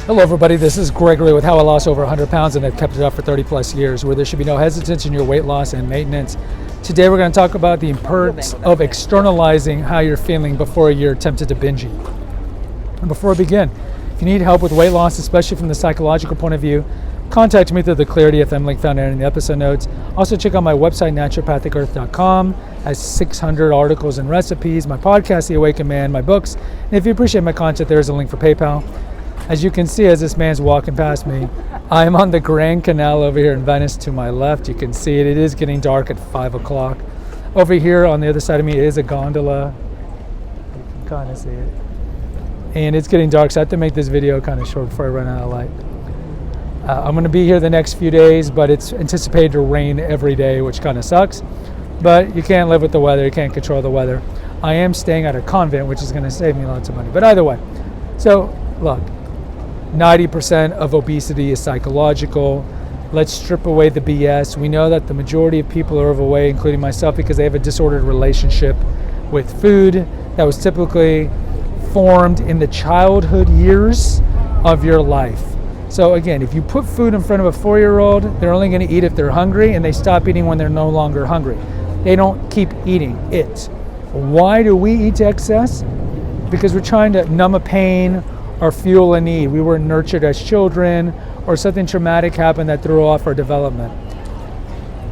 Hello everybody, this is Gregory with How I Lost Over 100 Pounds and I've kept it up for 30 plus years, where there should be no hesitance in your weight loss and maintenance. Today we're going to talk about the importance of externalizing how you're feeling before you're tempted to binge eat. And before I begin, if you need help with weight loss, especially from the psychological point of view, contact me through the Clarity FM link found in the episode notes. Also check out my website, naturopathicearth.com. Has 600 articles and recipes, my podcast, The Awakened Man, my books. And if you appreciate my content, there is a link for PayPal. As you can see, as this man's walking past me, I'm on the Grand Canal over here in Venice to my left. You can see it. It is getting dark at 5 o'clock. Over here on the other side of me is a gondola. You can kind of see it. And it's getting dark, so I have to make this video kind of short before I run out of light. I'm going to be here the next few days, but it's anticipated to rain every day, which kind of sucks. But you can't live with the weather. You can't control the weather. I am staying at a convent, which is going to save me lots of money. But either way, so look. 90% of obesity is psychological. Let's strip away the BS. We know that the majority of people are overweight, including myself, because they have a disordered relationship with food that was typically formed in the childhood years of your life. So again, if you put food in front of a 4-year-old, they're only going to eat if they're hungry, and they stop eating when they're no longer hungry. They don't keep eating it. Why do we eat to excess? Because we're trying to numb a pain or fuel a need. We weren't nurtured as children, or something traumatic happened that threw off our development.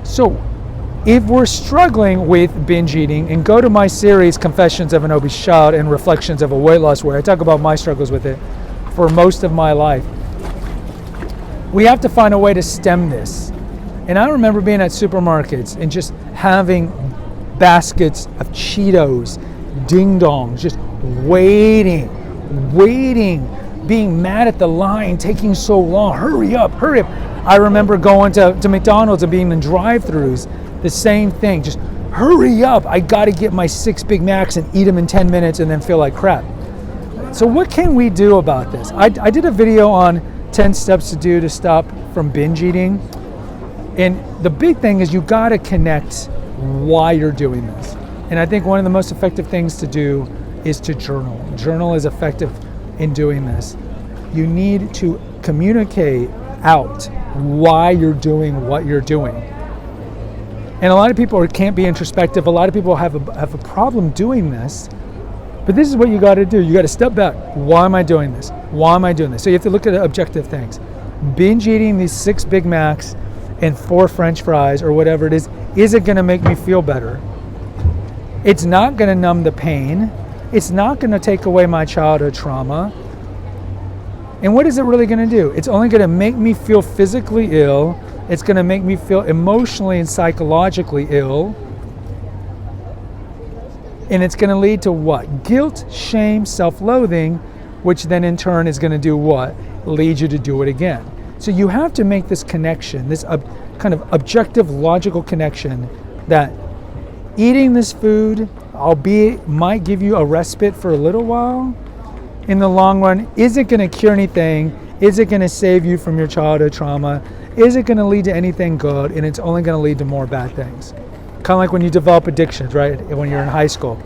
So if we're struggling with binge eating, and go to my series Confessions of an Obese Child and Reflections of a Weight Loss, where I talk about my struggles with it for most of my life, we have to find a way to stem this. And I remember being at supermarkets and just having baskets of Cheetos, ding dongs, just waiting, being mad at the line, taking so long. Hurry up. I remember going to McDonald's and being in drive-thrus, the same thing, just hurry up. I got to get my 6 Big Macs and eat them in 10 minutes and then feel like crap. So what can we do about this? I did a video on 10 steps to do to stop from binge eating. And the big thing is you got to connect why you're doing this. And I think one of the most effective things to do is to journal. Journal is effective in doing this. You need to communicate out why you're doing what you're doing. And a lot of people can't be introspective. A lot of people have a problem doing this. But this is what you got to do. You got to step back. Why am I doing this? Why am I doing this? So you have to look at objective things. Binge eating these 6 Big Macs and 4 French fries or whatever it is it going to make me feel better? It's not going to numb the pain. It's not going to take away my childhood trauma. And what is it really going to do? It's only going to make me feel physically ill. It's going to make me feel emotionally and psychologically ill. And it's going to lead to what? Guilt, shame, self-loathing, which then in turn is going to do what? Lead you to do it again. So you have to make this connection, this kind of objective, logical connection that eating this food, albeit might give you a respite for a little while, in the long run, is it going to cure anything? Is it going to save you from your childhood trauma? Is it going to lead to anything good? And it's only going to lead to more bad things. Kind of like when you develop addictions, right? When you're in high school,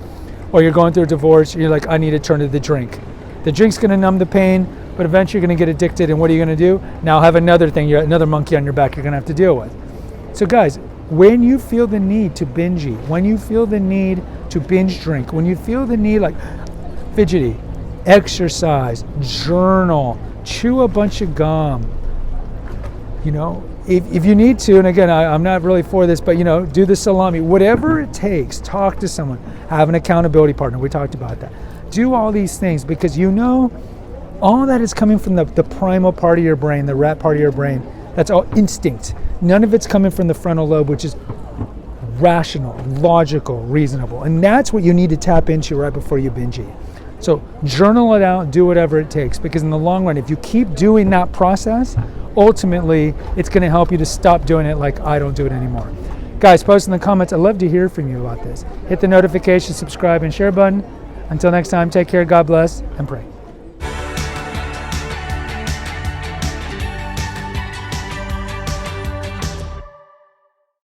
or you're going through a divorce, you're like, I need to turn to the drink. The drink's going to numb the pain, but eventually you're going to get addicted. And what are you going to do? Now have another thing, another monkey on your back you're going to have to deal with. So guys, when you feel the need to binge eat, when you feel the need to binge drink, when you feel the need, like fidgety, exercise, journal, chew a bunch of gum, if you need to, and again, I'm not really for this, but do the salami, whatever it takes. Talk to someone, have an accountability partner. We talked about that. Do all these things because all that is coming from the primal part of your brain, the rat part of your brain. That's all instinct. None of it's coming from the frontal lobe, which is rational, logical, reasonable. And that's what you need to tap into right before you binge eat. So journal it out, do whatever it takes, because in the long run, if you keep doing that process, ultimately, it's going to help you to stop doing it like I don't do it anymore. Guys, post in the comments. I'd love to hear from you about this. Hit the notification, subscribe, and share button. Until next time, take care, God bless, and pray.